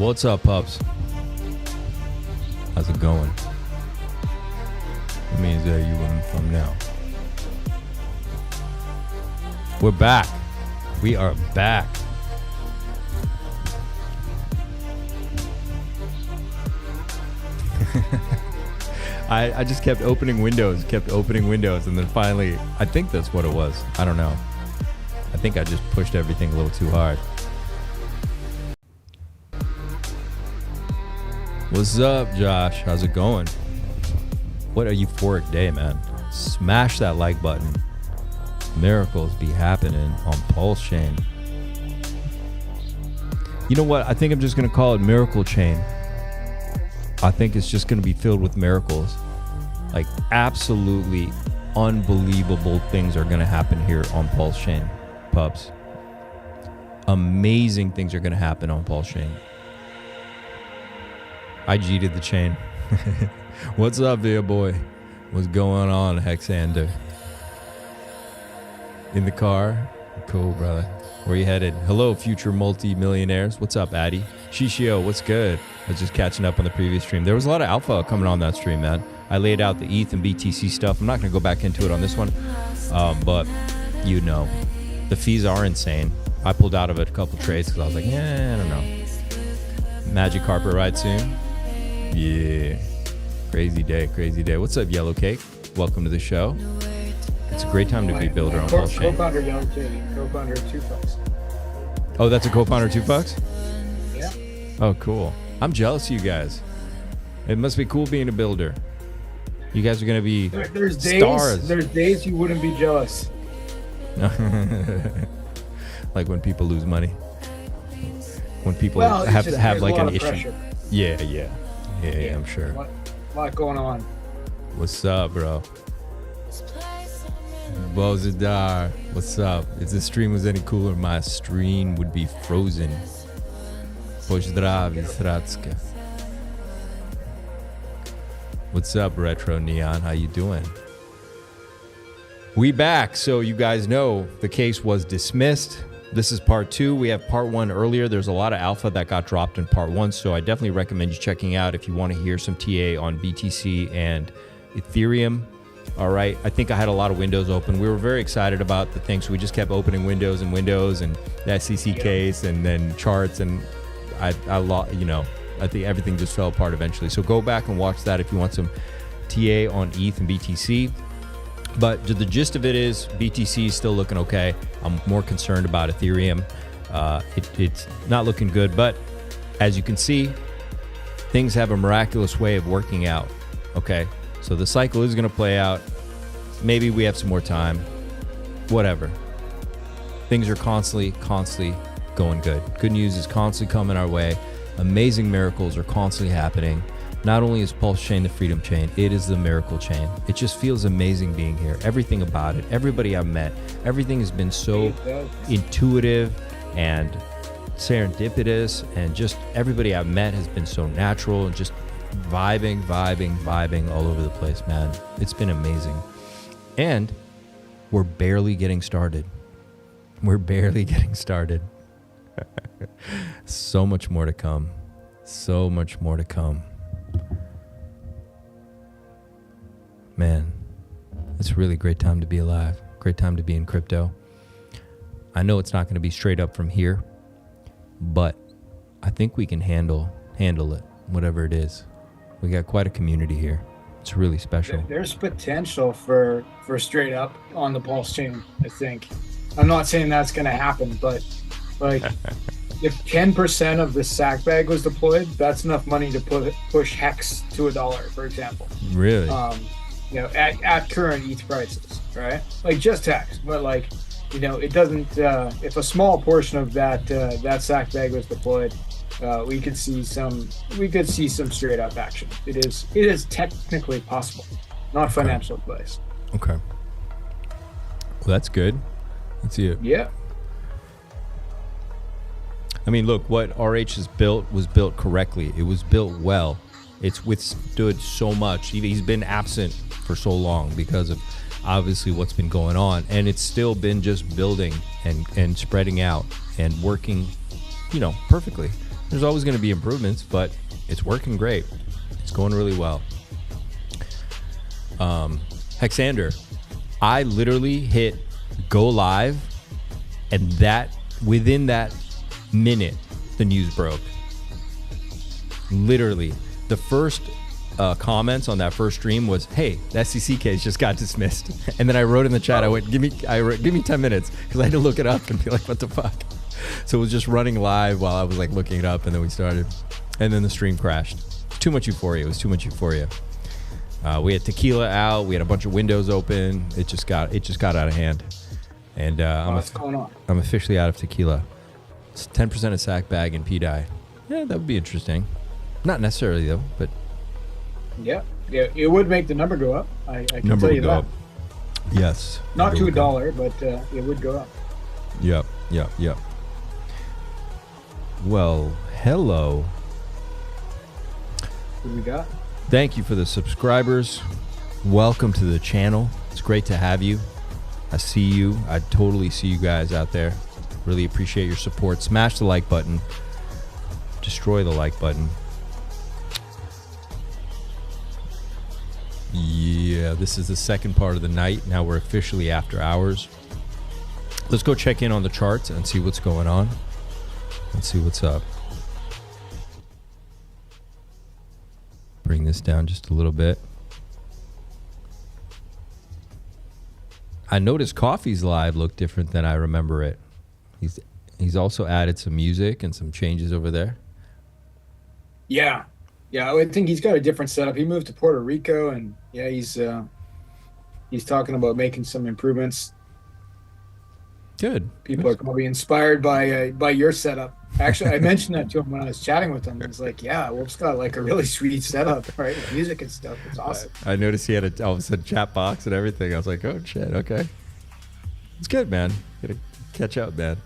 What's up, pups? How's it going? It means that you wouldn't from now. We're back. We are back. I just kept opening windows, and then finally, I think that's what it was. I don't know. I think I just pushed everything a little too hard. What's up, Josh? How's it going? What a euphoric day, man. Smash that like button. Miracles be happening on PulseChain. You know what? I think I'm just going to call it Miracle Chain. I think it's just going to be filled with miracles. Like absolutely unbelievable things are going to happen here on PulseChain, pups. Amazing things are going to happen on PulseChain. I G'd the chain. What's up, Via boy? What's going on, Hexander? In the car? Cool, brother. Where you headed? Hello, future multi-millionaires. What's up, Addy? Shishio, what's good? I was just catching up on the previous stream. There was a lot of alpha coming on that stream, man. I laid out the ETH and BTC stuff. I'm not going to go back into it on this one, but you know, the fees are insane. I pulled out of it a couple trades because I was like, I don't know. Magic carpet ride soon? Yeah. Crazy day, crazy day. What's up, Yellow Cake? Welcome to the show. It's a great time to be a builder on PulseChain. Co-founder Yellow Cake, co-founder of 2 Bucks. Oh, that's a co-founder of 2 Bucks? Yeah. Oh, cool. I'm jealous of you guys. It must be cool being a builder. You guys are going to be stars. There's days you wouldn't be jealous. Like when people lose money. When people have like an issue. Pressure. Yeah, I'm sure. A lot going on. What's up, bro? Bozidar, what's up? If this stream was any cooler, my stream would be frozen. Pozdravi, Sratska. What's up, Retro Neon? How you doing? We back. So you guys know the case was dismissed. This is part 2. We have part 1 earlier. There's a lot of alpha that got dropped in part 1, so I definitely recommend you checking out if you want to hear some TA on BTC and Ethereum. All right, I think I had a lot of windows open. We were very excited about the thing, so we just kept opening windows and the SEC case and then charts, and I think everything just fell apart eventually. So go back and watch that if you want some TA on ETH and BTC. But the gist of it is BTC is still looking okay. I'm more concerned about Ethereum. It's not looking good, but as you can see, things have a miraculous way of working out. Okay, so the cycle is going to play out. Maybe we have some more time. Whatever. Things are constantly going good. Good news is constantly coming our way. Amazing miracles are constantly happening. Not only is PulseChain the freedom chain, it is the miracle chain. It just feels amazing being here. Everything about it, everybody I've met, everything has been so intuitive and serendipitous, and just everybody I've met has been so natural and just vibing all over the place, man. It's been amazing. And we're barely getting started. So much more to come. Man, it's a really great time to be alive. Great time to be in crypto. I know it's not going to be straight up from here, but I think we can handle it, whatever it is. We got quite a community here. It's really special. There's potential for straight up on the PulseChain, I think. I'm not saying that's going to happen, but like if 10% of the sack bag was deployed, that's enough money to push Hex to $1, for example. Really? At current ETH prices, right? Like just Hex, but like, it doesn't. If a small portion of that sack bag was deployed, we could see some straight up action. It is technically possible, not financial advice. Okay. Well, that's good. Let's see it. Yeah. I mean, look, what RH has built was built correctly. It was built well. It's withstood so much. He's been absent for so long because of obviously what's been going on, and it's still been just building and spreading out and working, perfectly. There's always going to be improvements, but it's working great. It's going really well. Hexander, I literally hit go live, and that within that minute, the news broke. Literally, the first comments on that first stream was, "Hey, the SEC case just got dismissed," and then I wrote in the chat, I went, "Give me 10 minutes," because I had to look it up and be like, "What the fuck?" So it was just running live while I was like looking it up, and then we started, and then the stream crashed. Too much euphoria. It was too much euphoria. We had tequila out. We had a bunch of windows open. It just got out of hand. And What's going on? I'm officially out of tequila. It's 10% of sack bag and pDAI. Yeah, that would be interesting. Not necessarily though, but Yeah, it would make the number go up. I can number tell you would go that. up. Yes. Not to $1, but it would go up. Yep. Well, hello. What do we got? Thank you for the subscribers. Welcome to the channel. It's great to have you. I see you. I totally see you guys out there. Really appreciate your support. Smash the like button. Destroy the like button. Yeah, this is the second part of the night. Now we're officially after hours. Let's go check in on the charts and see what's going on. Let's see what's up. Bring this down just a little bit. I noticed Coffee's live looked different than I remember it. He's also added some music and some changes over there. Yeah, I think he's got a different setup. He moved to Puerto Rico, and yeah, he's talking about making some improvements. Good. People are probably inspired by your setup. Actually, I mentioned that to him when I was chatting with him. He's like, "Yeah, Wolf's got like a really sweet setup, right? With music and stuff. It's awesome." I noticed he had all of a sudden chat box and everything. I was like, "Oh shit, okay." It's good, man. Gotta catch up, man.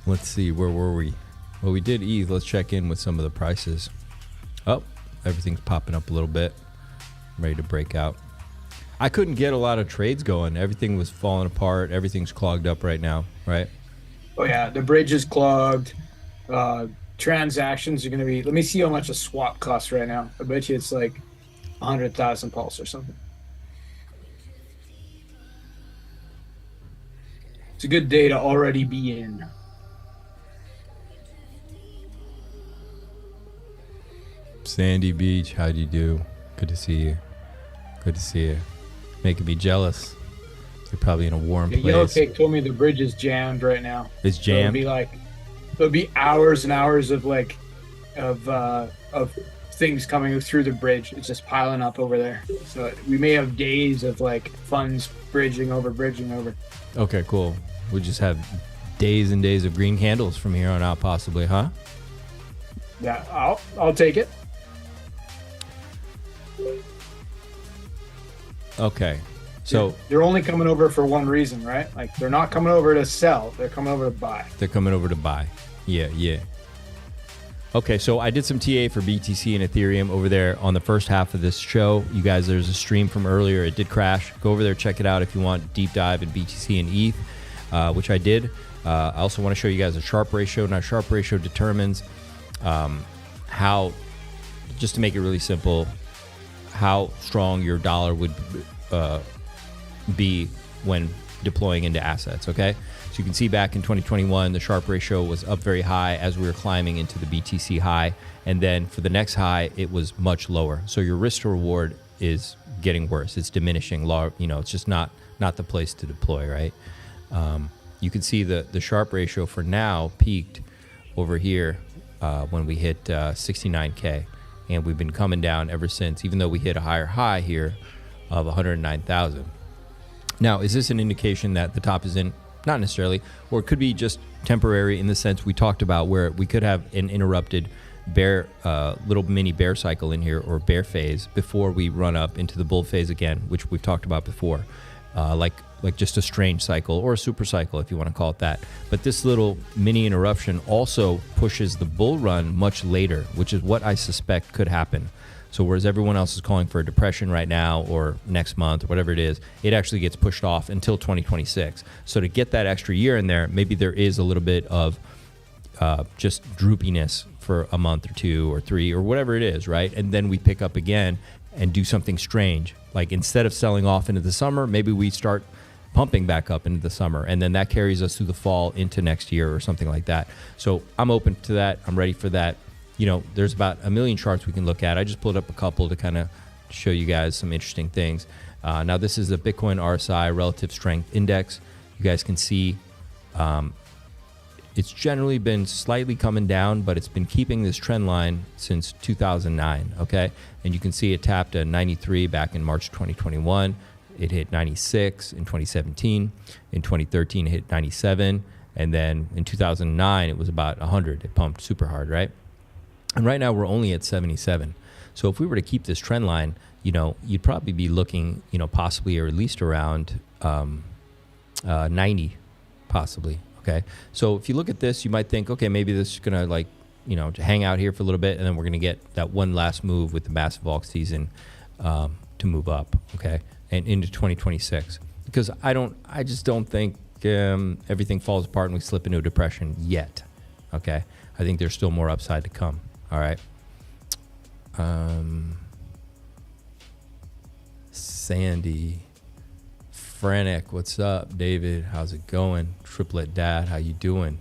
Let's see, where were we? Well, we did ETH. Let's check in with some of the prices. Oh, everything's popping up a little bit. I'm ready to break out. I couldn't get a lot of trades going. Everything was falling apart. Everything's clogged up right now, right? Oh yeah, the bridge is clogged. Transactions are going to be. Let me see how much a swap costs right now. I bet you it's like 100,000 pulse or something. It's a good day to already be in. Sandy Beach, how do you do? Good to see you. Good to see you. Making me jealous. You're probably in a warm place. Yellow Cake told me the bridge is jammed right now. It's jammed. So it'll be hours and hours of things coming through the bridge. It's just piling up over there. So we may have days of like funds bridging over. Okay, cool. We'll just have days and days of green candles from here on out, possibly, huh? Yeah, I'll take it. Okay. So they're only coming over for one reason, right? Like they're not coming over to sell, they're coming over to buy. They're coming over to buy. Yeah. Okay, so I did some TA for BTC and Ethereum over there on the first half of this show. You guys, there's a stream from earlier. It did crash. Go over there, check it out if you want deep dive in BTC and ETH, which I did. I also want to show you guys a Sharpe ratio. Now, Sharpe ratio determines how, just to make it really simple, how strong your dollar would be when deploying into assets, okay? So you can see back in 2021, the Sharpe ratio was up very high as we were climbing into the BTC high. And then for the next high, it was much lower. So your risk to reward is getting worse. It's diminishing. It's just not the place to deploy, right? You can see the Sharpe ratio for now peaked over here when we hit 69K. And we've been coming down ever since, even though we hit a higher high here of 109,000. Now, is this an indication that the top is in? Not necessarily, or it could be just temporary in the sense we talked about, where we could have an interrupted bear, little mini bear cycle in here, or bear phase, before we run up into the bull phase again, which we've talked about before, like just a strange cycle or a super cycle, if you want to call it that. But this little mini interruption also pushes the bull run much later, which is what I suspect could happen. So whereas everyone else is calling for a depression right now or next month or whatever it is, it actually gets pushed off until 2026. So to get that extra year in there, maybe there is a little bit of just droopiness for a month or 2 or 3 or whatever it is, right? And then we pick up again and do something strange. Like instead of selling off into the summer, maybe we start pumping back up into the summer, and then that carries us through the fall into next year or something like that. So I'm open to that. I'm ready for that. You know, there's about a million charts we can look at. I just pulled up a couple to kind of show you guys some interesting things. Now this is the Bitcoin RSI Relative Strength Index. You guys can see it's generally been slightly coming down, but it's been keeping this trend line since 2009, okay? And you can see it tapped at 93 back in March 2021. It hit 96 in 2017. In 2013, it hit 97. And then in 2009, it was about 100. It pumped super hard, right? And right now, we're only at 77. So if we were to keep this trend line, you know, you'd probably be looking, you know, possibly or at least around 90, possibly, okay? So if you look at this, you might think, okay, maybe this is going to, like, you know, to hang out here for a little bit, and then we're going to get that one last move with the massive alt season to move up, okay? And into 2026, because I just don't think everything falls apart and we slip into a depression yet. Okay, I think there's still more upside to come. All right. Sandy, Frenick, what's up? David, how's it going? Triplet Dad, how you doing?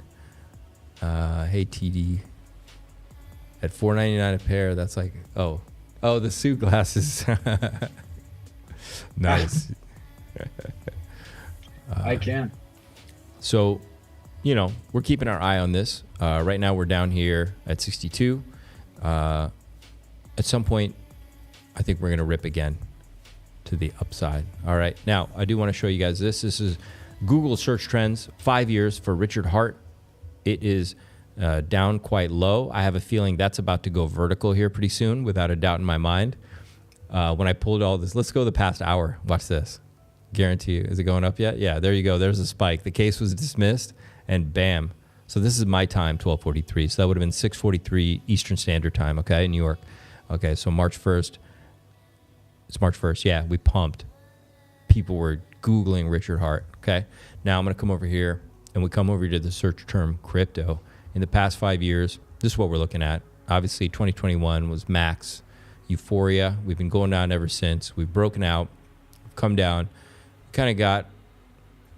Hey TD, at $4.99 a pair. That's like oh the suit glasses. Nice. I can. So, you know, we're keeping our eye on this. Right now, we're down here at 62. At some point, I think we're going to rip again to the upside. All right. Now, I do want to show you guys this. This is Google search trends, 5 years for Richard Hart. It is down quite low. I have a feeling that's about to go vertical here pretty soon, without a doubt in my mind. When I pulled all this, let's go the past hour. Watch this. Guarantee you. Is it going up yet? Yeah, there you go. There's a spike. The case was dismissed, and bam. So this is my time, 12:43. So that would have been 6:43 Eastern Standard Time, okay, in New York. Okay, so March 1st. It's March 1st. Yeah, we pumped. People were Googling Richard Hart, okay? Now I'm going to come over here, and we come over to the search term crypto. In the past 5 years, this is what we're looking at. Obviously, 2021 was max euphoria. We've been going down ever since. We've broken out, come down, kind of got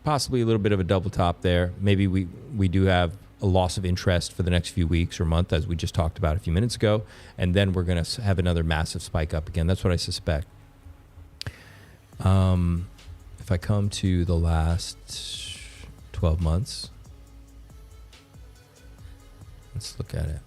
possibly a little bit of a double top there. Maybe we do have a loss of interest for the next few weeks or month, as we just talked about a few minutes ago, and then we're going to have another massive spike up again. That's what I suspect. If I come to the last 12 months, let's look at it.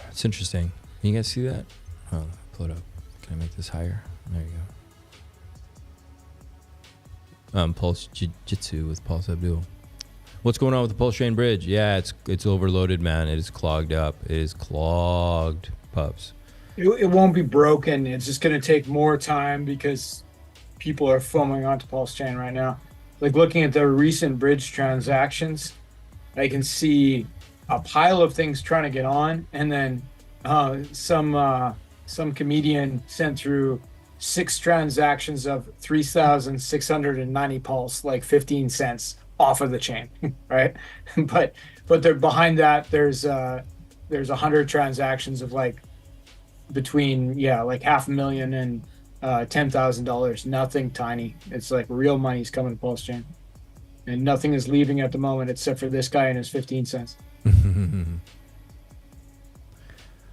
It's interesting. Can you guys see that? Oh, pull it up. Can I make this higher? There you go. Pulse Jitsu with Pulse Abdul. What's going on with the PulseChain bridge? Yeah, it's overloaded, man. It is clogged up. It is clogged, pups. It won't be broken. It's just going to take more time because people are foaming onto PulseChain right now. Like looking at the recent bridge transactions, I can see a pile of things trying to get on, and then some comedian sent through 6 transactions of 3,690 pulse, like 15 cents off of the chain, right? but they're behind that. There's 100 transactions of like between like $500,000 and $10,000. Nothing tiny. It's like real money's coming to PulseChain, and nothing is leaving at the moment except for this guy and his 15 cents.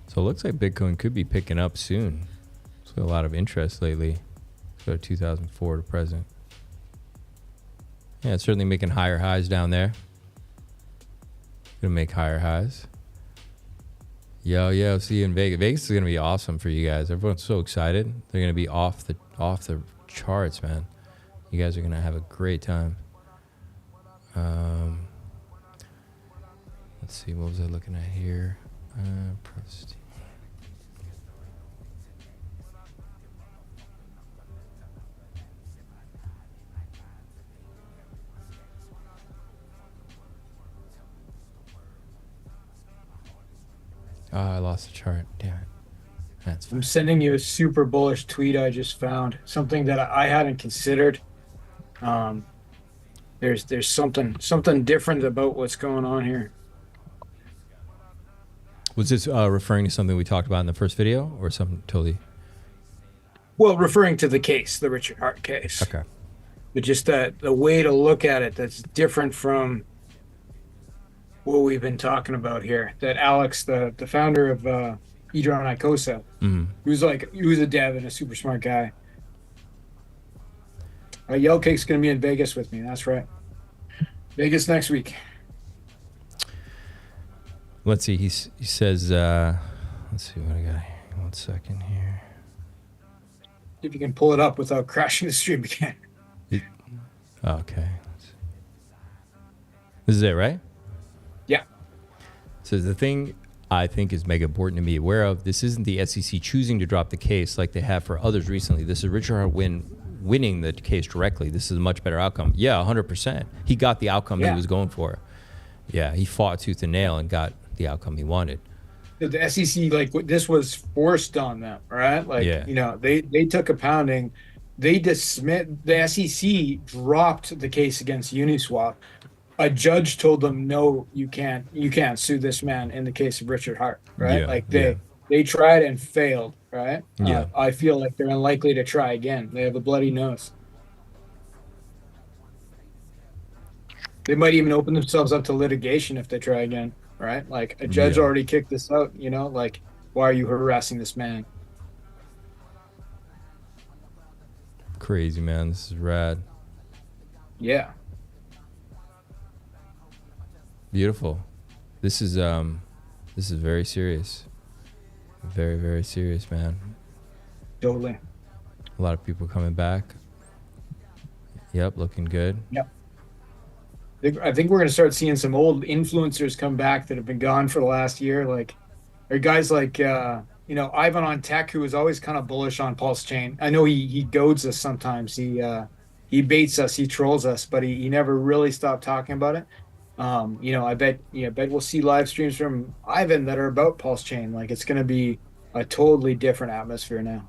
So it looks like Bitcoin could be picking up soon. There's been a lot of interest lately. So 2004 to present. Yeah, it's certainly making higher highs down there. Gonna make higher highs. Yo, see you in Vegas. Vegas is gonna be awesome for you guys. Everyone's so excited. They're gonna be off the charts, man. You guys are gonna have a great time. Let's see, what was I looking at here? Oh, I lost the chart. Damn it. That's fine. I'm sending you a super bullish tweet I just found, something that I hadn't considered. There's something different about what's going on here. Was this referring to something we talked about in the first video, or something totally? Well, referring to the case, the Richard Hart case. Okay. But just the way to look at it that's different from what we've been talking about here. That Alex, the founder of Edron Icosa, he was a dev and a super smart guy. Yellcake's going to be in Vegas with me. That's right. Vegas next week. Let's see. He says, let's see what I got here. 1 second here. If you can pull it up without crashing the stream again. Okay. This is it, right? Yeah. So the thing I think is mega important to be aware of, this isn't the SEC choosing to drop the case like they have for others recently. This is Richard Hart winning the case directly. This is a much better outcome. Yeah, 100%. He got the outcome he was going for. Yeah, he fought tooth and nail and got the outcome he wanted. The SEC, this was forced on them, right? They took a pounding. They dismissed, the SEC dropped the case against Uniswap. A judge told them, no, you can't sue this man in the case of Richard Hart, right? They tried and failed, right? Yeah. I feel like they're unlikely to try again. They have a bloody nose. They might even open themselves up to litigation if they try again, right? Like a judge already kicked this out, why are you harassing this man? Crazy, man. This is rad. Yeah. Beautiful. This is very serious. Very, very serious, man. Totally. A lot of people coming back. Yep, looking good. Yep. I think we're going to start seeing some old influencers come back that have been gone for the last year. Or guys like, Ivan on Tech, who was always kind of bullish on PulseChain. I know he goads us sometimes. He baits us, he trolls us, but he never really stopped talking about it. I bet we'll see live streams from Ivan that are about PulseChain. It's going to be a totally different atmosphere now.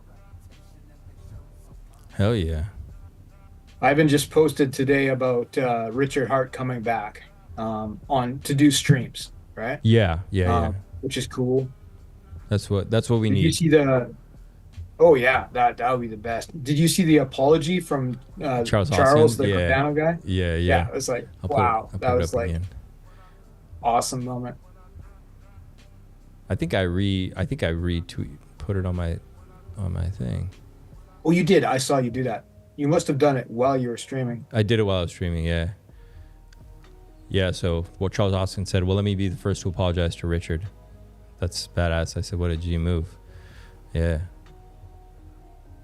Hell yeah. Ivan just posted today about Richard Hart coming back to do streams, right? Yeah. Which is cool. That's what we need. Did you see the? Oh yeah, that would be the best. Did you see the apology from Charles, the Cardano guy? Yeah. It was wow, that was awesome moment. I think I retweet, put it on my thing. Oh, you did. I saw you do that. You must have done it while you were streaming. I did it while I was streaming, yeah. Yeah, so what Charles Austin said, well, let me be the first to apologize to Richard. That's badass. I said, what a G move. Yeah.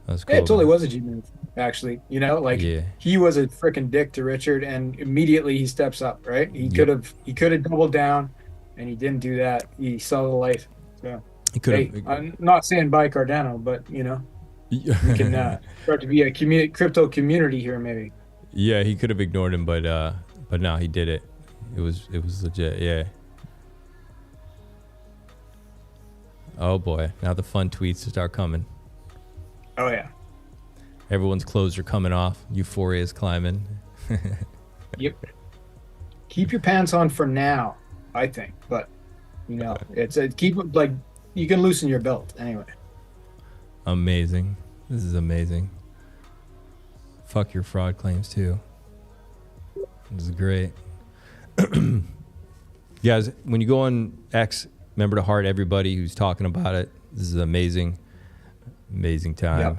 That was cool. Yeah, it totally was a G move, actually. He was a freaking dick to Richard, and immediately he steps up, right? He could have doubled down, and he didn't do that. He saw the light. So, I'm not saying buy Cardano, but, we can start to be a crypto community here, maybe. Yeah, he could have ignored him, but no, he did it. It was legit, yeah. Oh boy, now the fun tweets start coming. Oh yeah. Everyone's clothes are coming off. Euphoria is climbing. Yep. Keep your pants on for now, I think, but it's you can loosen your belt anyway. Amazing. This is amazing. Fuck your fraud claims too. This is great. Guys, when you go on X, remember to heart everybody who's talking about it. This is amazing. Amazing time. Yep.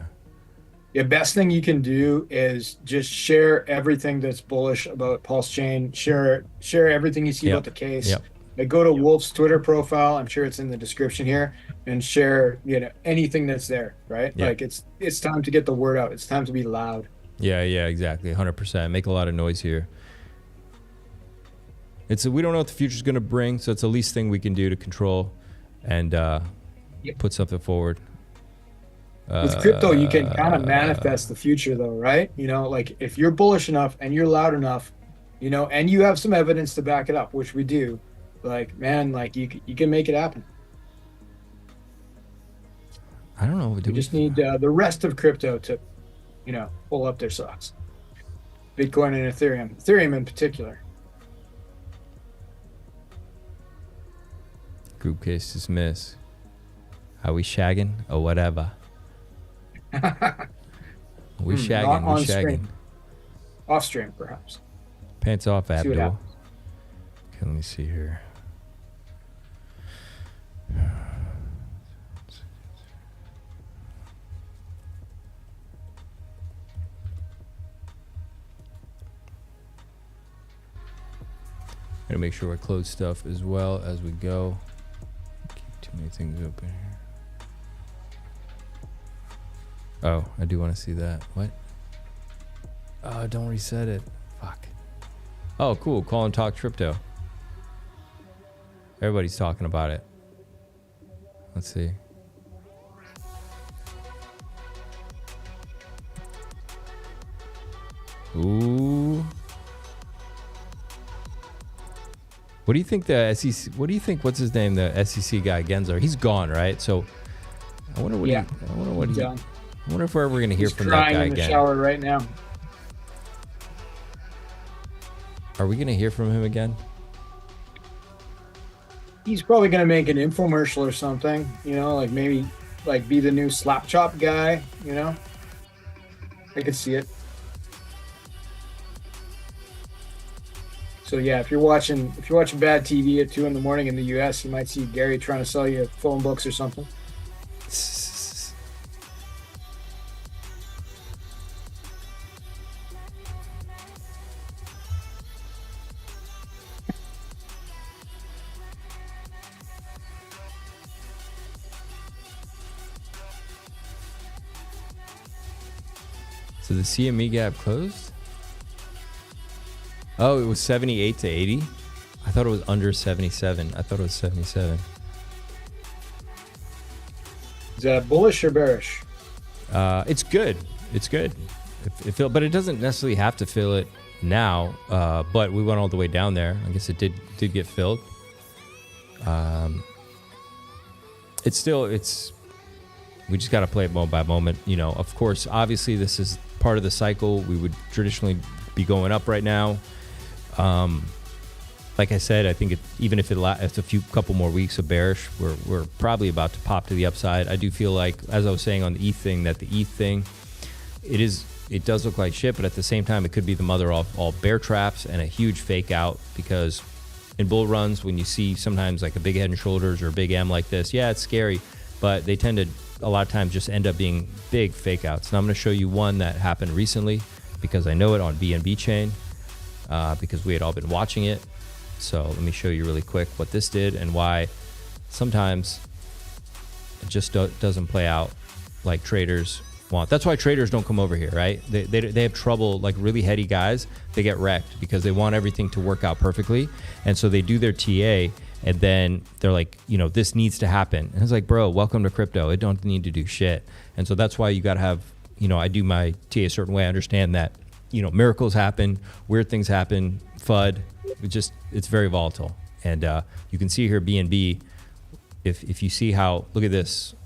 The best thing you can do is just share everything that's bullish about PulseChain. Share everything you see about the case. Yep. Go to Wolf's Twitter profile. I'm sure it's in the description here, and share anything that's there. Right? Yep. It's time to get the word out. It's time to be loud. Yeah, exactly. 100%. Make a lot of noise here. We don't know what the future's going to bring, so it's the least thing we can do to control and put something forward. With crypto, you can kind of manifest the future, though, right? If you're bullish enough and you're loud enough, and you have some evidence to back it up, which we do, you can make it happen. I don't know. We just need the rest of crypto to, pull up their socks. Bitcoin and Ethereum in particular. Group case dismissed. Are we shagging or whatever? We shagging. We shagging. Stream. Off stream, perhaps. Pants off, Abdul. Okay, happens. let me see here. Gotta make sure I close stuff as well as we go. Keep too many things open here. Oh, I do want to see that. What? Oh, don't reset it. Fuck. Oh, cool. Call and talk crypto. Everybody's talking about it. Let's see. Ooh. What do you think the SEC? What do you think? What's his name? The SEC guy, Gensler. He's gone, right? So I wonder what. Yeah. I wonder what he. I wonder if we're ever going to hear from that guy again. He's crying in the shower right now. Are we going to hear from him again? He's probably going to make an infomercial or something. Like maybe like be the new slap chop guy. I could see it. So yeah, if you're watching bad TV at 2 a.m. in the U.S., you might see Gary trying to sell you phone books or something. So the CME gap closed? Oh, it was 78 to 80? I thought it was under 77. I thought it was 77. Is that bullish or bearish? It's good. It's good. But it doesn't necessarily have to fill it now. But we went all the way down there. I guess it did get filled. We just got to play it moment by moment. Of course, obviously this is part of the cycle. We would traditionally be going up right now. Like I said, I think even if it's a couple more weeks of bearish, we're probably about to pop to the upside. I do feel like, as I was saying on the ETH thing, that the ETH thing, it does look like shit, but at the same time, it could be the mother of all bear traps and a huge fake out, because in bull runs, when you see sometimes like a big head and shoulders or a big M like this, yeah, it's scary, but they tend to a lot of times just end up being big fake outs. Now I'm going to show you one that happened recently because I know it on BNB chain. Because we had all been watching it. So let me show you really quick what this did and why sometimes it just doesn't play out like traders want. That's why traders don't come over here, right? They have trouble, like really heady guys, they get wrecked because they want everything to work out perfectly. And so they do their TA and then they're like, this needs to happen. And it's like, bro, welcome to crypto. It don't need to do shit. And so that's why you got to have, I do my TA a certain way. I understand that miracles happen, weird things happen, FUD. It's very volatile. And you can see here BNB, if you see how, look at this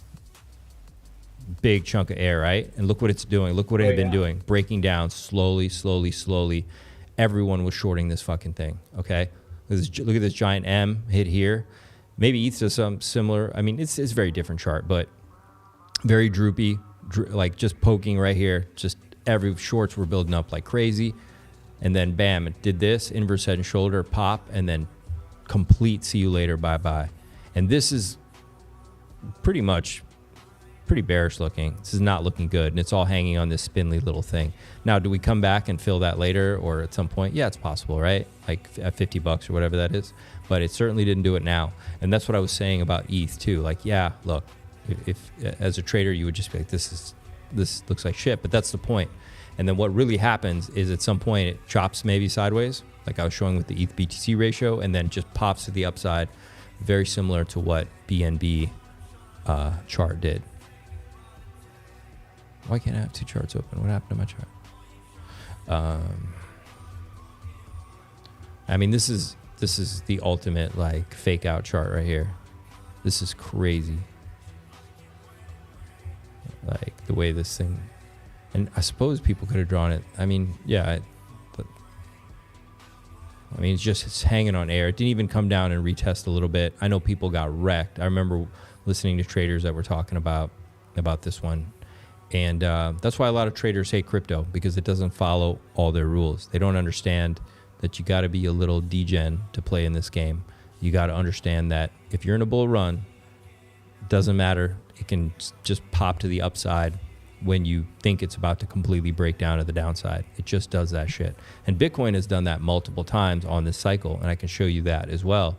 big chunk of air, right? And look what it's doing. Look what it had been doing. Breaking down slowly, slowly, slowly. Everyone was shorting this fucking thing, okay? Look at this giant M hit here. Maybe ETH does some similar. I mean, it's a very different chart, but very droopy, like just poking right here, just every shorts were building up like crazy, and then bam, it did this inverse head and shoulder pop, and then complete see you later, bye bye. And this is pretty bearish looking. This is not looking good, and it's all hanging on this spindly little thing. Now, do we come back and fill that later or at some point? Yeah, it's possible, right? Like at $50 or whatever that is. But it certainly didn't do it now, and that's what I was saying about ETH too. Like, yeah, look, if as a trader you would just be like, this looks like shit, but that's the point. And then what really happens is at some point it chops maybe sideways, like I was showing with the ETH BTC ratio, and then just pops to the upside, very similar to what BNB chart did. Why can't I have two charts open? What happened to my chart? I mean, this is the ultimate like fake out chart right here. This is crazy. like the way this thing, and I suppose people could have drawn it. I mean, yeah, but I mean, it's hanging on air. It didn't even come down and retest a little bit. I know people got wrecked. I remember listening to traders that were talking about this one. And that's why a lot of traders hate crypto, because it doesn't follow all their rules. They don't understand that you got to be a little degen to play in this game. You got to understand that if you're in a bull run, it doesn't matter. It can just pop to the upside when you think it's about to completely break down to the downside. It just does that shit. And Bitcoin has done that multiple times on this cycle, and I can show you that as well.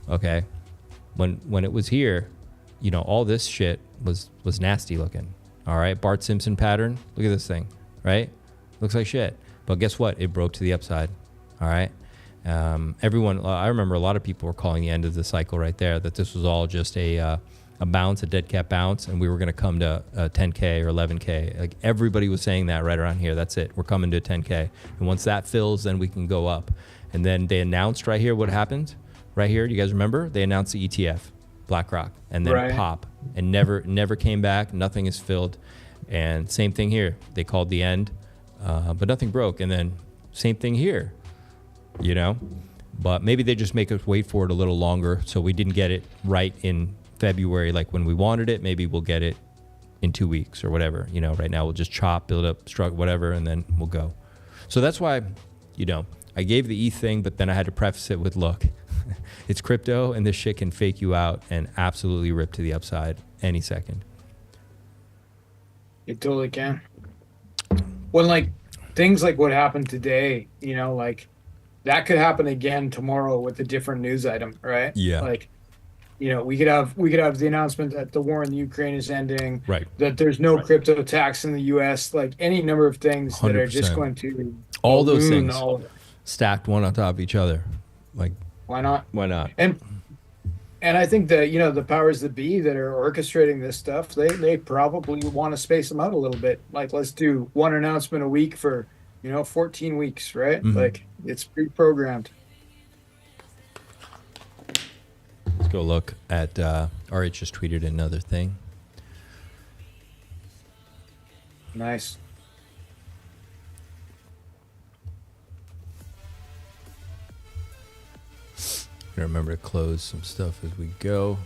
Okay, when it was here, you know, all this shit was nasty looking. All right, Bart Simpson pattern. Look at this thing, right? Looks like shit. But guess what? It broke to the upside. All right. Everyone, I remember a lot of people were calling the end of the cycle right there, that this was all just a bounce, a dead cat bounce, and we were going to come to 10K or 11K. Like everybody was saying that right around here. That's it. We're coming to 10K. And once that fills, then we can go up. And then they announced right here what happened. Right here, do you guys remember? They announced the ETF, BlackRock, and then pop, and never came back. Nothing is filled. And same thing here. They called the end, but nothing broke. And then same thing here, you know? But maybe they just make us wait for it a little longer, so we didn't get it right in February like when we wanted it. Maybe we'll get it in 2 weeks or whatever. You know, right now we'll just chop, build up, struck, whatever, and then we'll go. So that's why, you know, I gave the ETH thing, but then I had to preface it with, look, it's crypto, and this shit can fake you out and absolutely rip to the upside any second. It totally can. When like things like what happened today, you know, like that could happen again tomorrow with a different news item, right? Yeah. Like, you know, we could have the announcement that the war in the Ukraine is ending, right? That there's no crypto tax in the U.S. Like any number of things 100%. That are just going to all those things stacked one on top of each other. Like, why not? Why not? And I think that, you know, the powers that be that are orchestrating this stuff, they probably want to space them out a little bit. Like, let's do one announcement a week for, you know, 14 weeks, right? Mm-hmm. Like, it's pre-programmed. Let's go look at, RH just tweeted another thing. Nice. Remember to close some stuff as we go.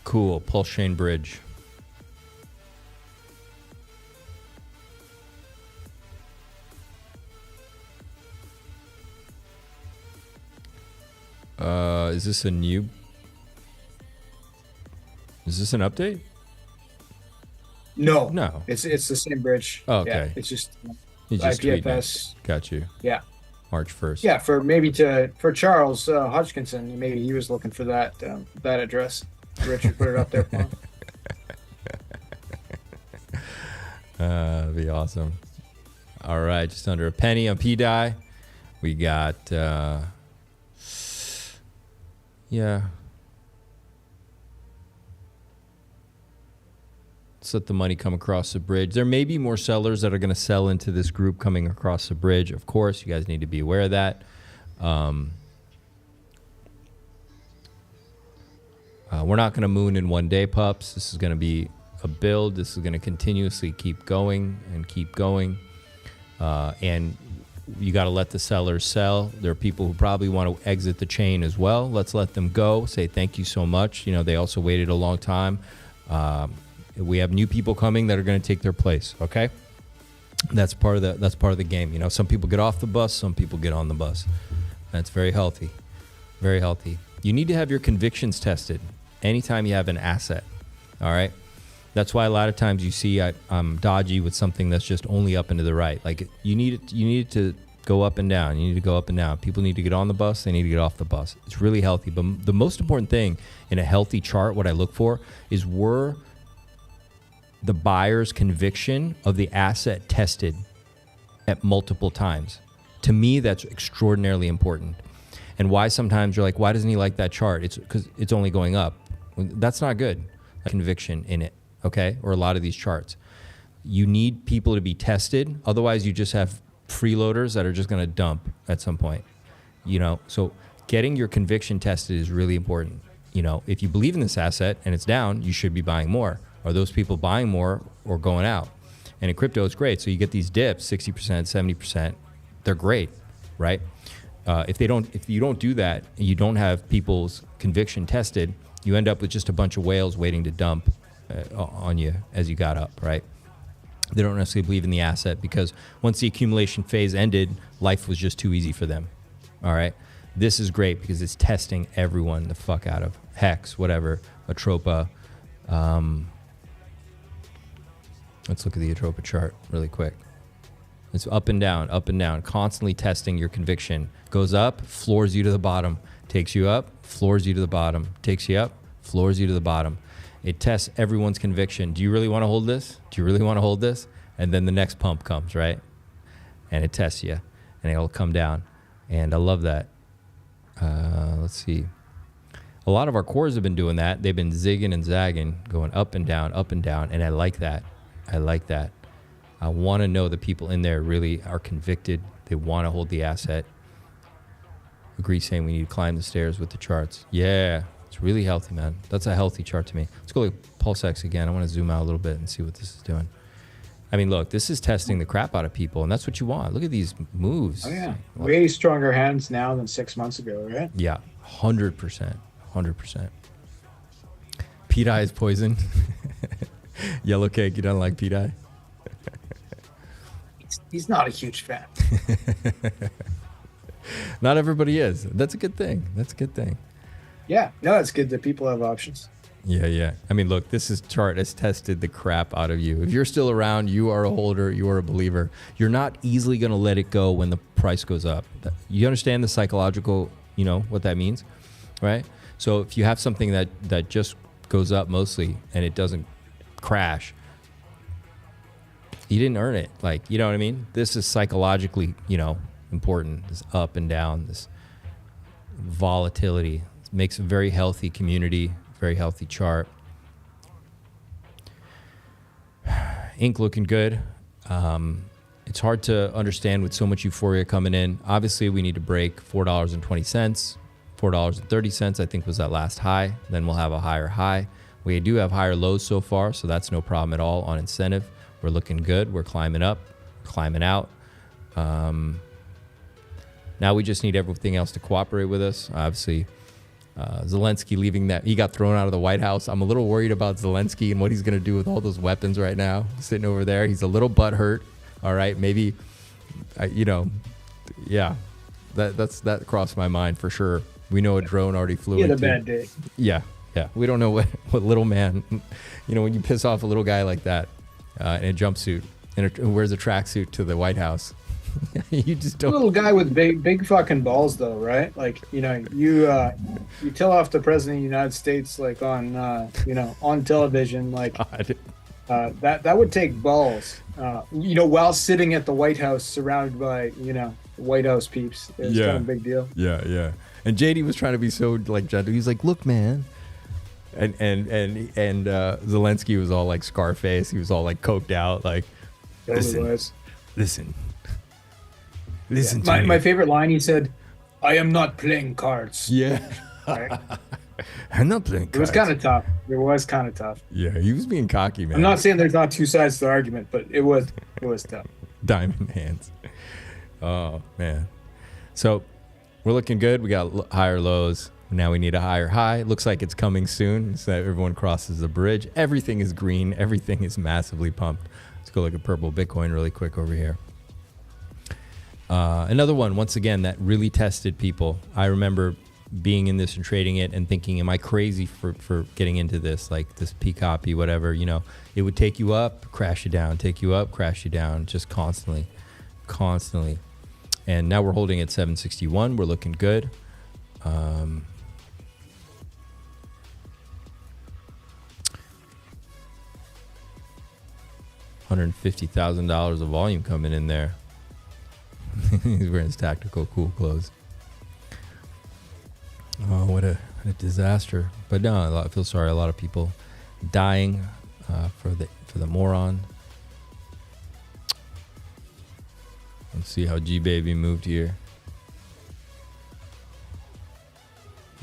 Cool. PulseChain bridge. Is this an update? No. It's the same bridge. Oh, okay. Yeah, it's just IPFS. Got you. Yeah. March 1st. Yeah, for Charles Hodgkinson, maybe he was looking for that address. Richard put it up there for him. That'd be awesome. All right, just under a penny on pDAI. We got yeah. Let's let the money come across the bridge. There may be more sellers that are going to sell into this group coming across the bridge. Of course, you guys need to be aware of that. We're not going to moon in 1 day, pups. This is going to be a build. This is going to continuously keep going and keep going. And you got to let the sellers sell. There are people who probably want to exit the chain as well. Let's let them go. Say thank you so much. You know, they also waited a long time. We have new people coming that are going to take their place. Okay, that's part of the game. You know, some people get off the bus, some people get on the bus. That's very healthy, very healthy. You need to have your convictions tested anytime you have an asset. All right, that's why a lot of times you see I'm dodgy with something that's just only up and to the right. Like you need it to go up and down. You need to go up and down. People need to get on the bus. They need to get off the bus. It's really healthy. But the most important thing in a healthy chart, what I look for is were the buyer's conviction of the asset tested at multiple times. To me, that's extraordinarily important. And why sometimes you're like, why doesn't he like that chart? It's because it's only going up. That's not good. Conviction in it, okay? Or a lot of these charts. You need people to be tested. Otherwise, you just have freeloaders that are just going to dump at some point. you know, so getting your conviction tested is really important. You know, if you believe in this asset and it's down, you should be buying more. Are those people buying more or going out? And in crypto, it's great. So you get these dips, 60%, 70%. They're great, right? If you don't do that, and you don't have people's conviction tested, you end up with just a bunch of whales waiting to dump on you as you got up, right? They don't necessarily believe in the asset because once the accumulation phase ended, life was just too easy for them. All right. This is great because it's testing everyone the fuck out of Hex, whatever, Atropa. Let's look at the Atropa chart really quick. It's up and down, constantly testing your conviction. Goes up, floors you to the bottom. Takes you up, floors you to the bottom. Takes you up, floors you to the bottom. It tests everyone's conviction. Do you really want to hold this? Do you really want to hold this? And then the next pump comes, right? And it tests you, and it'll come down. And I love that. Let's see. A lot of our cores have been doing that. They've been zigging and zagging, going up and down, and I like that. I like that. I want to know the people in there really are convicted. They want to hold the asset. Agree saying we need to climb the stairs with the charts. Yeah, it's really healthy, man. That's a healthy chart to me. Let's go look at PulseX again. I want to zoom out a little bit and see what this is doing. I mean, look, this is testing the crap out of people, and that's what you want. Look at these moves. Oh, yeah. Way stronger hands now than 6 months ago, right? Yeah, 100%. 100%. pDAI is poison. Yellow cake, you don't like pDAI? He's not a huge fan. Not everybody is. That's a good thing. That's a good thing. Yeah, no, it's good that people have options. Yeah. I mean, look, this chart has tested the crap out of you. If you're still around, you are a holder, you are a believer. You're not easily going to let it go when the price goes up. You understand the psychological, you know, what that means, right? So if you have something that just goes up mostly and it doesn't crash, you didn't earn it. Like, you know what I mean? This is psychologically, you know, important. This up and down, this volatility. It makes a very healthy community, very healthy chart. Ink looking good. It's hard to understand with so much euphoria coming in. Obviously, we need to break $4.20, $4.30, I think was that last high. Then we'll have a higher high. We do have higher lows so far, so that's no problem at all on incentive. We're looking good. We're climbing up, climbing out. Now we just need everything else to cooperate with us. Obviously, Zelensky leaving that. He got thrown out of the White House. I'm a little worried about Zelensky and what he's going to do with all those weapons right now, sitting over there. He's a little butthurt. All right, maybe, you know, yeah, that crossed my mind for sure. We know a drone already flew into. He had a bad day. Yeah. We don't know what little man, you know, when you piss off a little guy like that in a jumpsuit and who wears a tracksuit to the White House. You just don't. A little guy with big fucking balls, though, right? Like, you know, you tell off the president of the United States, like on, you know, on television, like that would take balls. You know, while sitting at the White House, surrounded by, you know, White House peeps. It's kind of a big deal. Yeah. And JD was trying to be so like gentle. He's like, "Look, man." And Zelensky was all like Scarface. He was all like coked out, like, listen. Yeah. My favorite line, he said, "I am not playing cards." Yeah. Right? I'm not playing cards. It was kind of tough. It was kind of tough. Yeah, he was being cocky, man. I'm not saying there's not two sides to the argument, but it was tough. Diamond hands. Oh, man. So we're looking good. We got higher lows. Now we need a higher high. Looks like it's coming soon, so that everyone crosses the bridge. Everything is green. Everything is massively pumped. Let's go look at purple Bitcoin really quick over here. Another one, once again, that really tested people. I remember being in this and trading it and thinking, am I crazy for getting into this? Like this P copy, whatever, you know, it would take you up, crash you down, take you up, crash you down, just constantly. And now we're holding at 761. We're looking good. $150,000 of volume coming in there. He's wearing his tactical cool clothes. Oh, what a disaster! But no, I feel sorry. A lot of people dying for the moron. Let's see how G Baby moved here.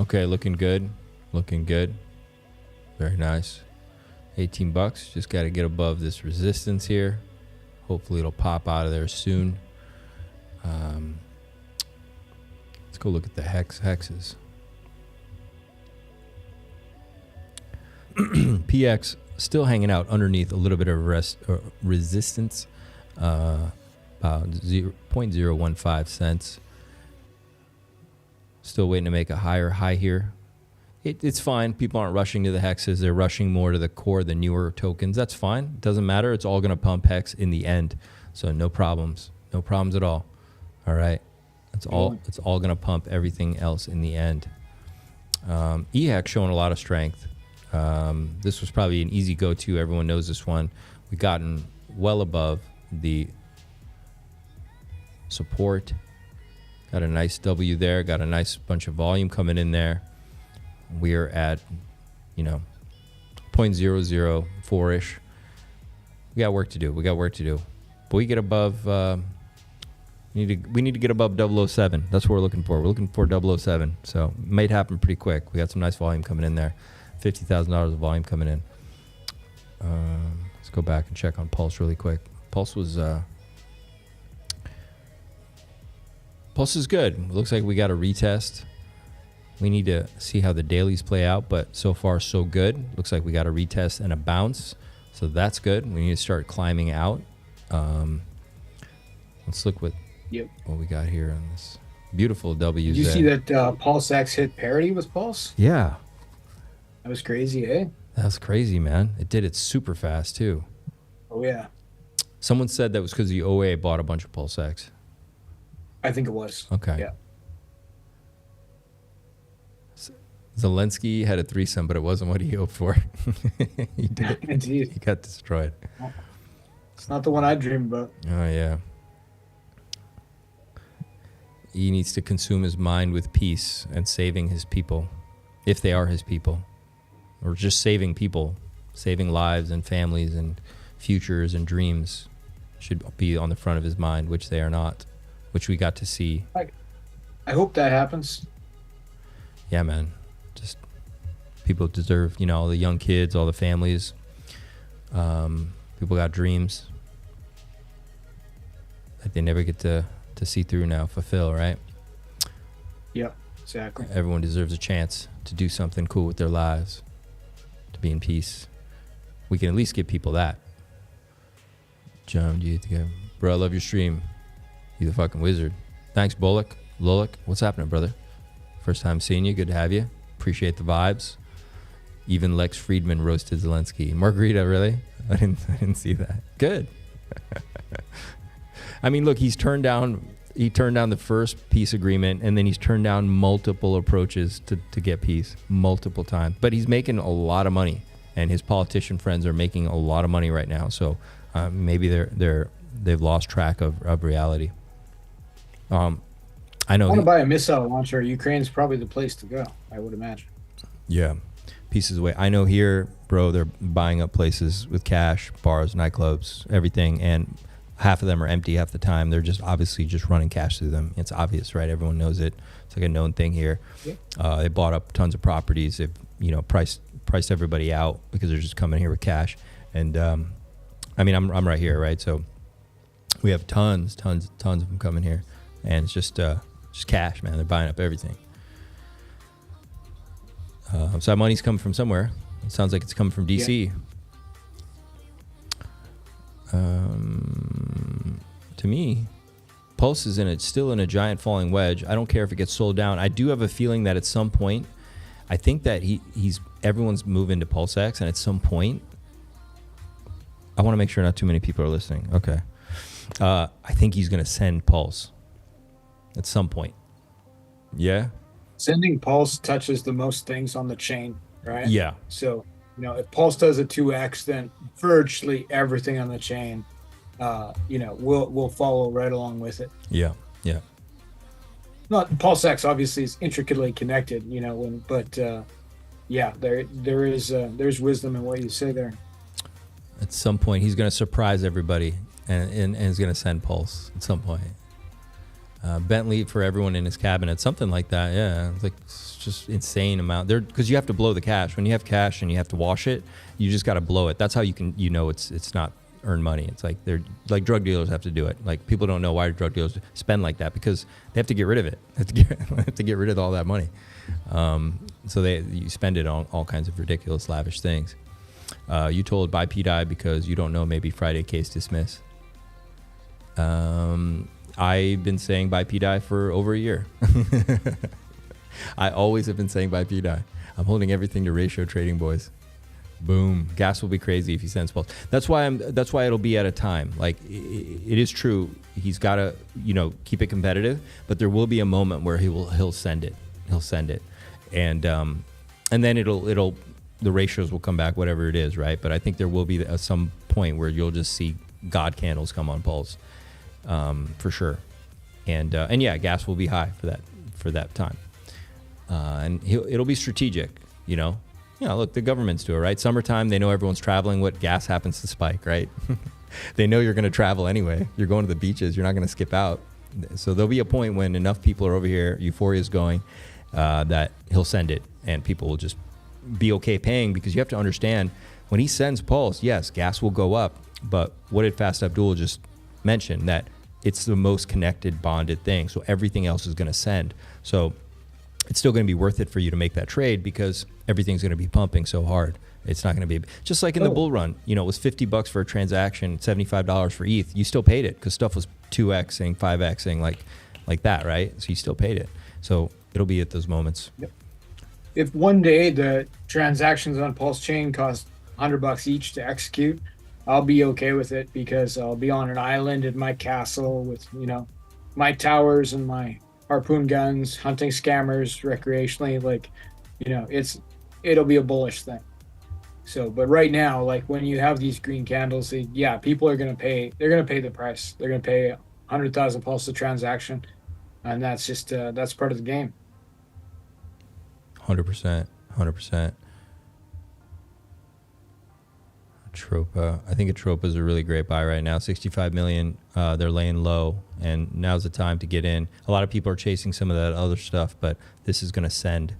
Okay, looking good. Looking good. Very nice. $18. Just got to get above this resistance here. Hopefully it'll pop out of there soon. Let's go look at the hexes. PX still hanging out underneath a little bit of resistance, about 0.015 cents. Still waiting to make a higher high here. It's fine. People aren't rushing to the hexes. They're rushing more to the core, the newer tokens. That's fine. It doesn't matter. It's all going to pump hex in the end. So no problems. No problems at all. All right. It's all going to pump everything else in the end. EHEX showing a lot of strength. This was probably an easy go-to. Everyone knows this one. We've gotten well above the support. Got a nice W there. Got a nice bunch of volume coming in there. We're at, 0.004-ish. We got work to do. But we get above, we need to get above 007. That's what we're looking for. We're looking for 007. So it might happen pretty quick. We got some nice volume coming in there. $50,000 of volume coming in. Let's go back and check on Pulse really quick. Pulse is good. It looks like we got a retest. We need to see how the dailies play out, but so far so good. Looks like we got a retest and a bounce, so that's good. We need to start climbing out. Let's look what we got here on this beautiful W. Did you see that PulseX hit parity with Pulse? Yeah. That was crazy, eh? That's crazy, man. It did it super fast, too. Oh, yeah. Someone said that was because the OA bought a bunch of PulseX. I think it was. Okay. Yeah. Zelensky had a threesome, but it wasn't what he hoped for. He did. Indeed. He got destroyed. It's not the one I dream about. Oh, yeah. He needs to consume his mind with peace and saving his people, if they are his people. Or just saving people, saving lives and families and futures and dreams should be on the front of his mind, which they are not, which we got to see. I hope that happens. Yeah, man. Just people deserve, all the young kids, all the families. People got dreams that they never get to see through now, fulfill, right? Yep, exactly. Everyone deserves a chance to do something cool with their lives, to be in peace. We can at least give people that. John, do you think, bro, I love your stream. You the fucking wizard. Thanks, Bullock. Lullock, what's happening, brother? First time seeing you. Good to have you. Appreciate the vibes. Even Lex Friedman roasted Zelensky. Margarita, really? I didn't see that. Good. I mean, look, he turned down the first peace agreement, and then he's turned down multiple approaches to get peace multiple times. But he's making a lot of money, and his politician friends are making a lot of money right now. So maybe they've lost track of reality. I know. I want to buy a missile launcher. Ukraine's probably the place to go, I would imagine. Yeah, pieces away. I know here, bro, they're buying up places with cash, bars, nightclubs, everything, and half of them are empty half the time. They're just obviously just running cash through them. It's obvious, right? Everyone knows it. It's like a known thing here. Yeah. They bought up tons of properties. They've priced everybody out because they're just coming here with cash. And I mean, I'm right here, right? So we have tons of them coming here, and it's just cash, man. They're buying up everything. So that money's coming from somewhere. It sounds like it's coming from DC. Yeah. To me, Pulse is still in a giant falling wedge. I don't care if it gets sold down. I do have a feeling that at some point, I think that everyone's moving to PulseX, and at some point, I want to make sure not too many people are listening. Okay. I think he's going to send Pulse at some point. Yeah. Sending Pulse touches the most things on the chain, right? Yeah. So, if Pulse does a 2x, then virtually everything on the chain, will follow right along with it. Yeah. Yeah. Not PulseX obviously is intricately connected, but there's wisdom in what you say there. At some point, he's going to surprise everybody and he's going to send Pulse at some point. Bentley for everyone in his cabinet, something like that. Yeah, it's just insane amount there, because you have to blow the cash. When you have cash and you have to wash it, you just got to blow it. That's how it's not earn money. It's like they're like drug dealers have to do it. Like people don't know why drug dealers spend like that, because they have to get rid of it. They have to get rid of all that money. So you spend it on all kinds of ridiculous, lavish things. You told buy pDAI because you don't know, maybe Friday case dismiss. I've been saying buy pDAI for over a year. I always have been saying buy pDAI. I'm holding everything to ratio trading, boys. Boom. Gas will be crazy if he sends pulse. That's why it'll be at a time. Like it is true. He's got to, keep it competitive, but there will be a moment where he'll send it. He'll send it. And then it'll the ratios will come back, whatever it is, right? But I think there will be some point where you'll just see God candles come on pulse. For sure. And yeah, gas will be high for that time. And it'll be strategic, look, the governments do it, right? Summertime, they know everyone's traveling. What gas happens to spike, right? They know you're going to travel anyway. You're going to the beaches. You're not going to skip out. So there'll be a point when enough people are over here, euphoria is going, that he'll send it and people will just be okay paying, because you have to understand when he sends pulse, yes, gas will go up. But what did Fast Abdul just mention? That it's the most connected, bonded thing. So everything else is going to send. So it's still going to be worth it for you to make that trade, because everything's going to be pumping so hard. It's not going to be just like in the bull run. It was $50 for a transaction, $75 for ETH. You still paid it because stuff was 2xing, 5xing, like that, right? So you still paid it. So it'll be at those moments. Yep. If one day the transactions on PulseChain cost $100 each to execute, I'll be okay with it, because I'll be on an island in my castle with, my towers and my harpoon guns, hunting scammers recreationally. It'll be a bullish thing. So, but right now, like when you have these green candles, people are going to pay, they're going to pay the price. They're going to pay 100,000 pulse a transaction. And that's just, that's part of the game. 100%. Atropa. I think Atropa is a really great buy right now. 65 million. They're laying low, and now's the time to get in. A lot of people are chasing some of that other stuff, but this is going to send.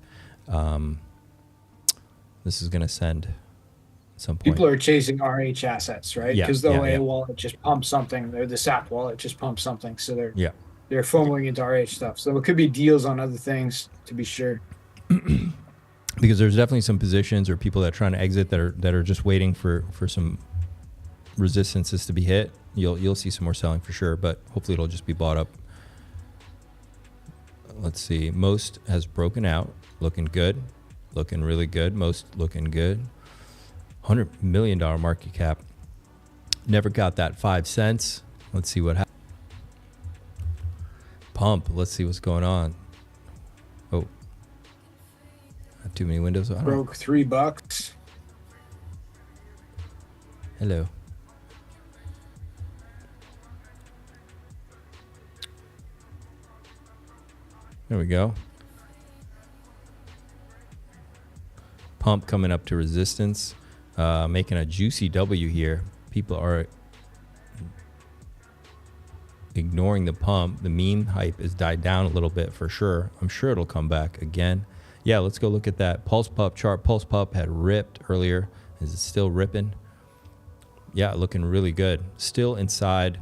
This is going to send at some point. People are chasing RH assets, right? Because the OA wallet just pumps something, or the SAP wallet just pumps something, so they're FOMOing into RH stuff. So it could be deals on other things, to be sure. Because there's definitely some positions or people that are trying to exit that are just waiting for some resistances to be hit. You'll see some more selling for sure, but hopefully it'll just be bought up. Let's see. Most has broken out, looking good, looking really good. Most looking good. $100 million market cap. Never got that 5 cents. Let's see what happens. Pump. Let's see what's going on. Oh. Too many windows. Broke $3. Hello. There we go. Pump coming up to resistance, making a juicy W here. People are ignoring the pump. The meme hype has died down a little bit for sure. I'm sure it'll come back again. Yeah, let's go look at that Pulse Pup chart. Pulse Pup had ripped earlier. Is it still ripping? Yeah, looking really good. Still inside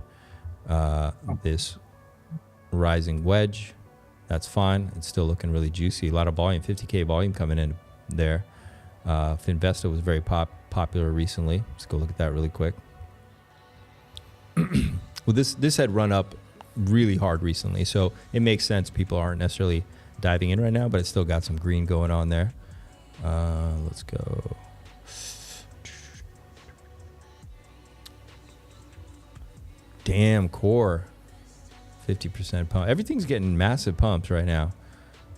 this rising wedge. That's fine. It's still looking really juicy. A lot of volume, 50K volume coming in there. Finvesta was very popular recently. Let's go look at that really quick. Well, this had run up really hard recently, so it makes sense. People aren't necessarily diving in right now, but it's still got some green going on there. Let's go. Damn, core. 50% pump. Everything's getting massive pumps right now.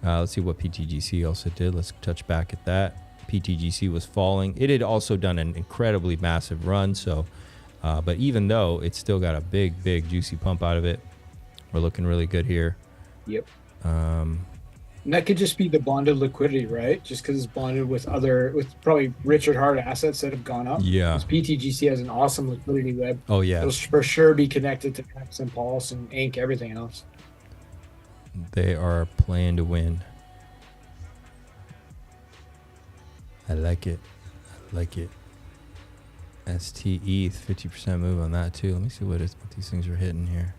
Let's see what PTGC also did. Let's touch back at that. PTGC was falling. It had also done an incredibly massive run. So, but even though it's still got a big juicy pump out of it, we're looking really good here. Yep. And that could just be the bonded liquidity, right? Just because it's bonded with probably Richard Hart assets that have gone up. Yeah. PTGC has an awesome liquidity web. Oh, yeah. It'll for sure be connected to X and Pulse and Inc., everything else. They are playing to win. I like it. I like it. ST ETH, 50% move on that too. Let me see what these things are hitting here.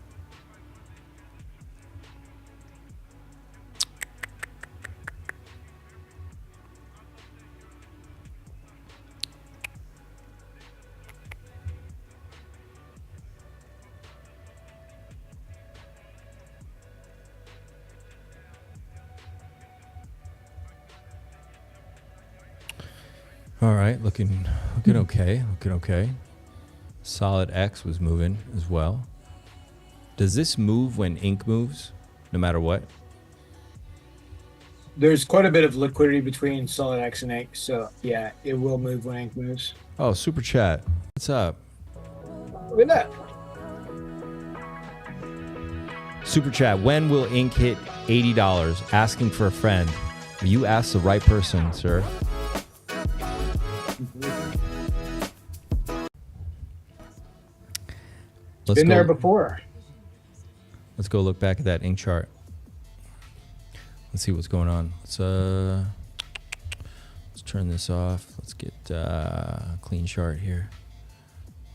All right, looking okay. Looking okay. Solid X was moving as well. Does this move when ink moves, no matter what? There's quite a bit of liquidity between Solid X and ink, so yeah, it will move when ink moves. Oh, super chat. What's up? Look at that. Super chat. When will ink hit $80? Asking for a friend. You asked the right person, sir. Been there before. Let's go look back at that ink chart. Let's see what's going on. Let's turn this off. Let's get a clean chart here.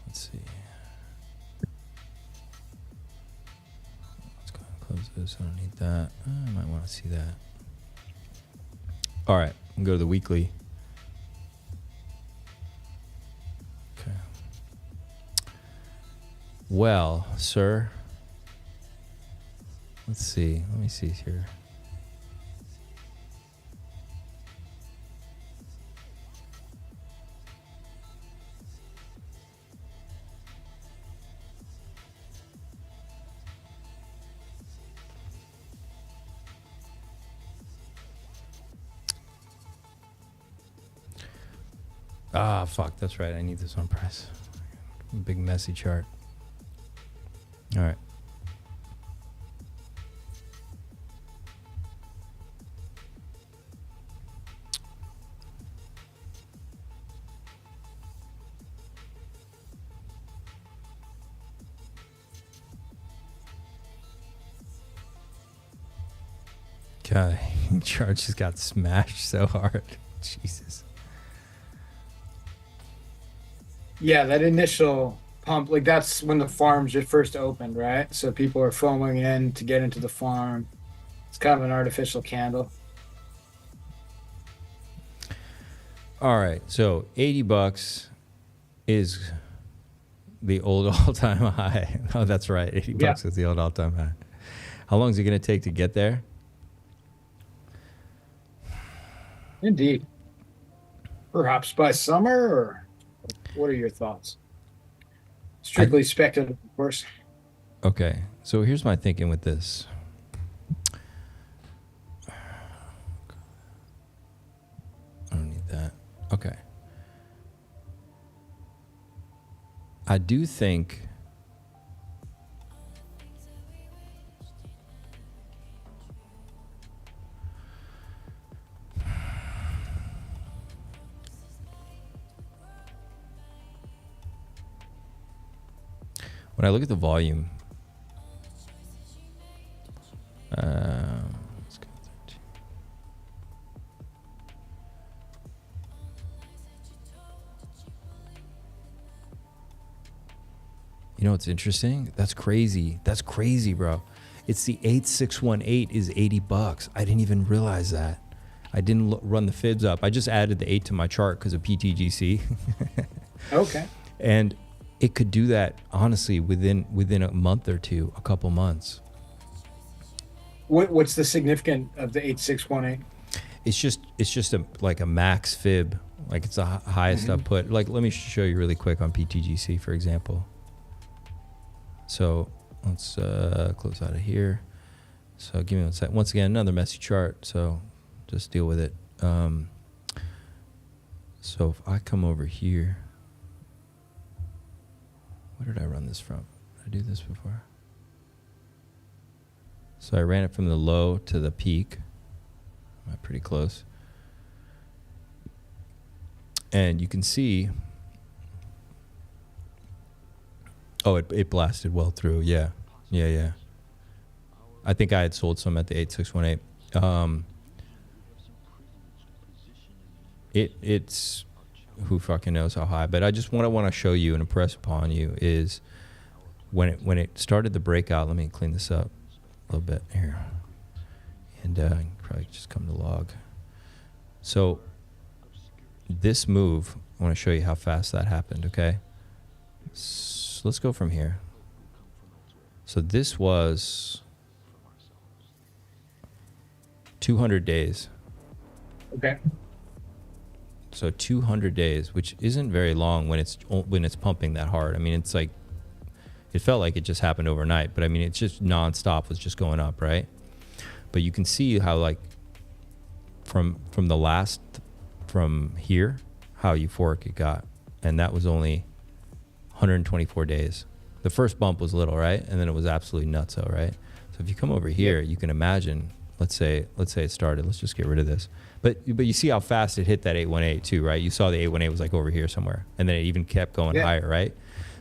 Let's see. Let's go ahead and close this. I don't need that. I might want to see that. All right, we'll go to the weekly. Okay. Well, sir. Let's see. Let me see here. Ah, fuck. That's right. I need this on price. Big messy chart. All right. God, chart just got smashed so hard. Jesus. Yeah, that initial pump, like that's when the farms just first opened, right? So people are foaming in to get into the farm. It's kind of an artificial candle. All right, so $80 is the old all-time high. Oh, that's right. $80 is the old all-time high. How long is it going to take to get there? Indeed. Perhaps by summer, or what are your thoughts? Strictly speculative, of course. Okay, so here's my thinking with this. I don't need that. Okay. I do think when I look at the volume, let's go 13. You know what's interesting? That's crazy. That's crazy, bro. It's the 8618 is $80. I didn't even realize that. I didn't run the fibs up. I just added the 8 to my chart because of pTGC. Okay. And it could do that, honestly, within a month or two, a couple months. What's the significance of the 8618? It's just like a max fib, like it's the highest output. Like, let me show you really quick on pTGC, for example. So let's close out of here. So give me one sec. Once again, another messy chart. So just deal with it. So if I come over here. Where did I run this from? Did I do this before? So I ran it from the low to the peak. Am I pretty close? And you can see, oh, it blasted well through. Yeah. I think I had sold some at the 8618. It's who fucking knows how high, but I just want to show you and impress upon you is when it started the breakout. Let me clean this up a little bit here, and probably just come to log. So this move, I want to show you how fast that happened. Okay, so let's go from here. So this was 200 days. Okay. So 200 days, which isn't very long when it's pumping that hard. I mean, it's like, it felt like it just happened overnight, but I mean, it's just nonstop was just going up, right? But you can see how like from here, how euphoric it got. And that was only 124 days. The first bump was little, right? And then it was absolutely nutso, right? So if you come over here, you can imagine, let's say it started, let's just get rid of this. But you see how fast it hit that 818 too, right? You saw the 818 was like over here somewhere, and then it even kept going higher, right?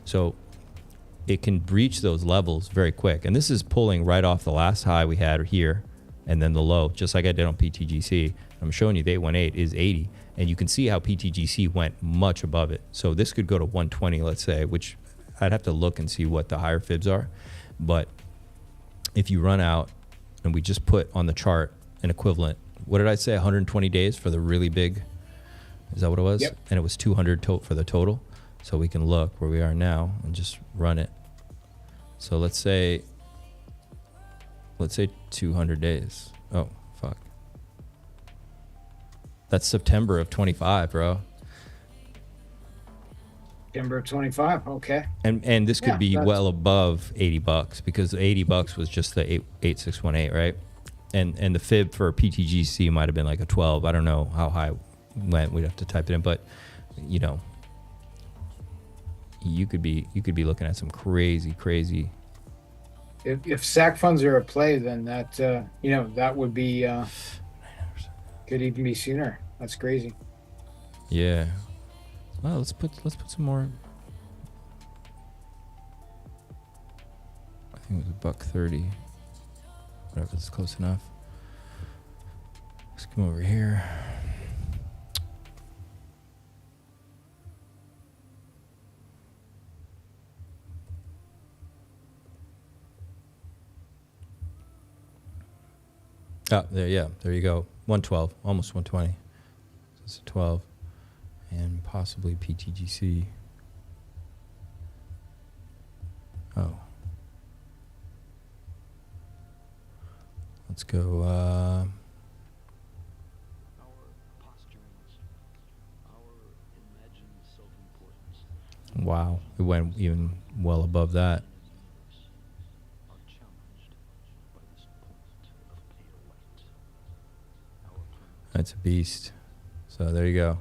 So it can breach those levels very quick. And this is pulling right off the last high we had here, and then the low, just like I did on PTGC. I'm showing you the 818 is 80, and you can see how PTGC went much above it. So this could go to 120, let's say, which I'd have to look and see what the higher fibs are. But if you run out, and we just put on the chart an equivalent, what did I say, 120 days for the really big, is that what it was? Yep. And it was 200 for the total. So we can look where we are now and just run it. So let's say 200 days. Oh, fuck. That's September of 25, bro. September of 25, okay. And this could be well above $80 because $80 was just the 8618, right? And the fib for PTGC might have been like a 12. I don't know how high it went. We'd have to type it in, but you know, you could be looking at some crazy. If SAC funds are at play, then that that would be could even be sooner. That's crazy. Yeah. Well, let's put some more. I think it was $1.30. Whatever, that's close enough. Let's come over here. Oh, there you go. 112, almost 120. So it's a 12. And possibly PTGC. Oh. Let's go. Wow, it went even well above that. That's a beast. So there you go.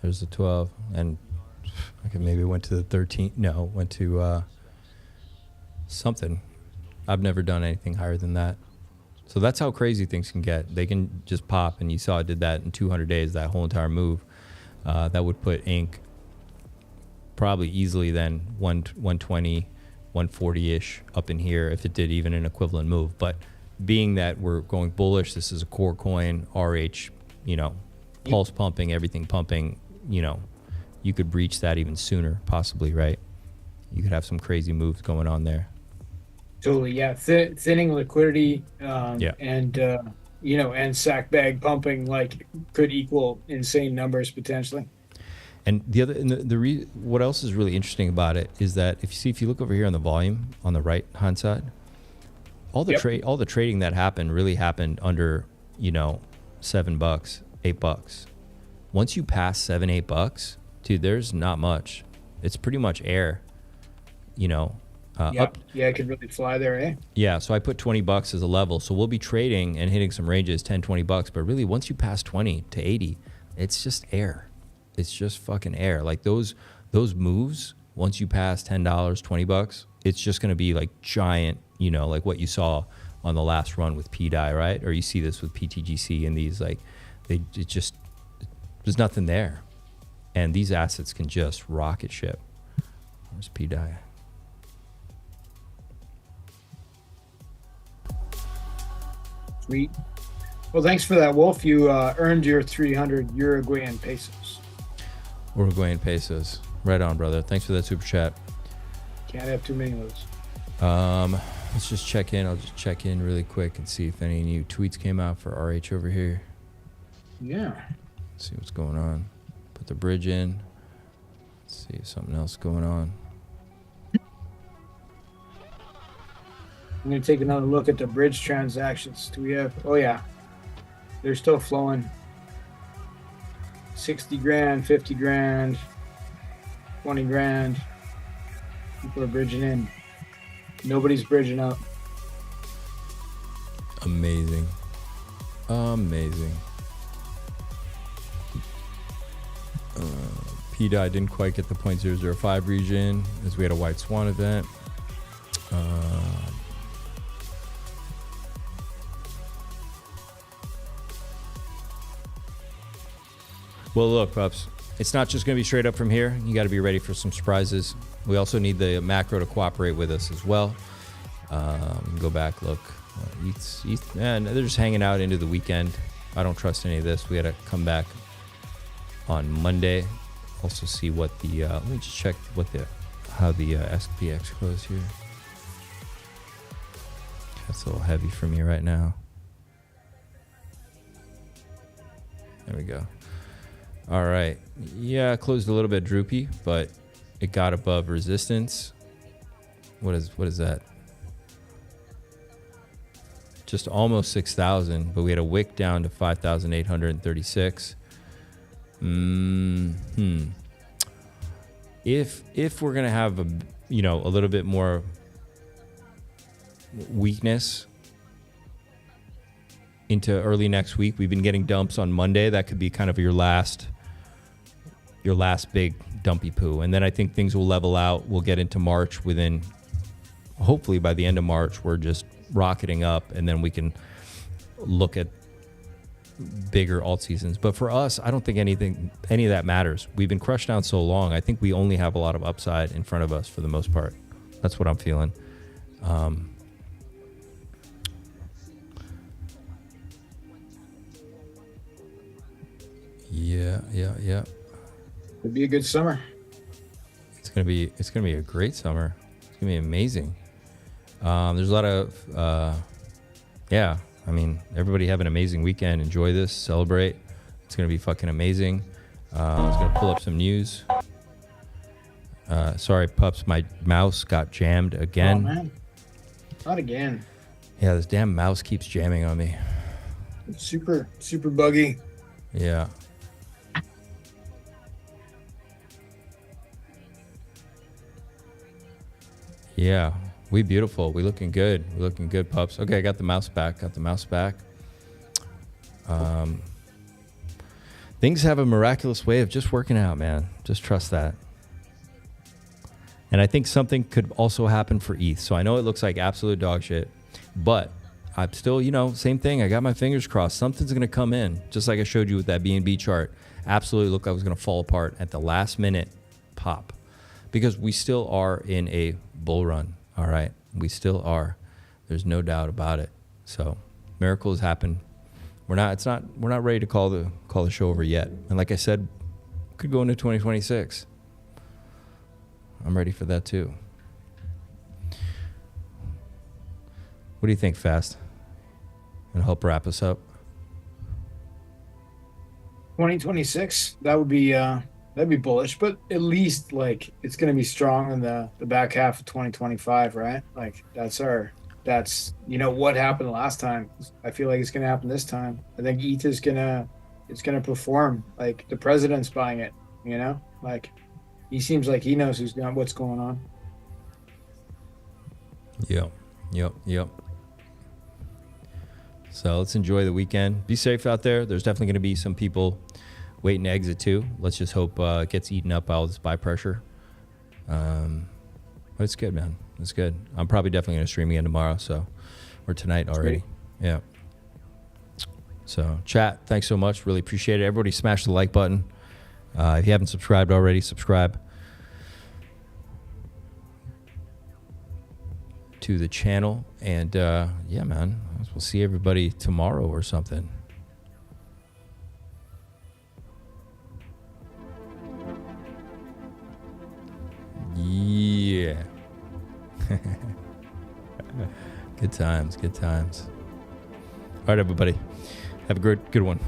There's the 12, and okay, maybe it went to the 13. No, went to something. I've never done anything higher than that. So that's how crazy things can get. They can just pop, and you saw it did that in 200 days, that whole entire move. That would put Inc. probably easily then 120, 140-ish up in here if it did even an equivalent move. But being that we're going bullish, this is a core coin, RH, pulse pumping, everything pumping, you could breach that even sooner, possibly, right? You could have some crazy moves going on there. Totally, yeah. Thinning liquidity, and sack bag pumping could equal insane numbers potentially. And what else is really interesting about it is that if you look over here on the volume on the right hand side, all the trading that happened really happened under $7, $8. Once you pass $7, $8, dude, there's not much. It's pretty much air, it could really fly there, eh? Yeah, so I put $20 as a level. So we'll be trading and hitting some ranges, $10, $20. But really, once you pass 20 to 80, it's just air. It's just fucking air. Like those moves, once you pass $10, $20, it's just going to be like giant, like what you saw on the last run with pDAI, right? Or you see this with PTGC and these, there's nothing there. And these assets can just rocket ship. Where's pDAI? Sweet. Well, thanks for that, Wolf. You earned your 300 Uruguayan pesos. Uruguayan pesos. Right on, brother. Thanks for that super chat. Can't have too many of those. Let's just check in. I'll just check in really quick and see if any new tweets came out for RH over here. Yeah. Let's see what's going on. Put the bridge in. Let's see if something else going on. I'm going to take another look at the bridge transactions. Do we have... Oh, yeah. They're still flowing. 60 grand, 50 grand, 20 grand. People are bridging in. Nobody's bridging up. Amazing. Amazing. pDAI didn't quite get the 0.005 region as we had a white swan event. Well, look, pups, it's not just going to be straight up from here. You got to be ready for some surprises. We also need the macro to cooperate with us as well. Go back, look. ETH, man, they're just hanging out into the weekend. I don't trust any of this. We got to come back on Monday. Also see what the let me just check how the SPX closed here. That's a little heavy for me right now. There we go. All right. Yeah, closed a little bit droopy, but it got above resistance. What is that? Just almost 6,000, but we had a wick down to 5,836. If we're gonna have a little bit more weakness into early next week, we've been getting dumps on Monday. That could be kind of your last big dumpy poo, and then I think things will level out. We'll get into March hopefully by the end of March, we're just rocketing up, and then we can look at bigger alt seasons. But for us, I don't think any of that matters. We've been crushed down so long. I think we only have a lot of upside in front of us for the most part. That's what I'm feeling. Yeah. It'd be a good summer. It's gonna be a great summer. It's gonna be amazing. There's a lot of I mean, everybody have an amazing weekend. Enjoy this, celebrate. It's gonna be fucking amazing. I was gonna pull up some news. Sorry, pups, my mouse got jammed again. Oh man, not again. Yeah, this damn mouse keeps jamming on me. It's super buggy. Yeah. Yeah, we beautiful. We looking good. We looking good, pups. Okay, I got the mouse back. Things have a miraculous way of just working out, man. Just trust that. And I think something could also happen for ETH. So I know it looks like absolute dog shit, but I'm still, same thing. I got my fingers crossed. Something's going to come in, just like I showed you with that BNB chart. Absolutely looked like it was going to fall apart at the last minute pop, because we still are in a bull run. All right. We still are. There's no doubt about it. So miracles happen. We're not ready to call the show over yet. And like I said, could go into 2026. I'm ready for that too. What do you think, Fast? Gonna help wrap us up? 2026, that'd be bullish, but at least it's going to be strong in the back half of 2025, right? That's what happened last time. I feel like it's going to happen this time. I think ETH is going to perform. The president's buying it, he seems like he knows what's going on. Yep. So let's enjoy the weekend. Be safe out there. There's definitely going to be some people waiting to exit too. Let's just hope it gets eaten up by all this buy pressure. But it's good, man. It's good. I'm probably definitely going to stream again tomorrow, or tonight already. Great. Yeah. So chat, thanks so much. Really appreciate it. Everybody smash the like button. If you haven't subscribed already, subscribe. to the channel. And yeah, man, we'll see everybody tomorrow or something. Yeah. Good times, good times. All right, everybody. Have a good one.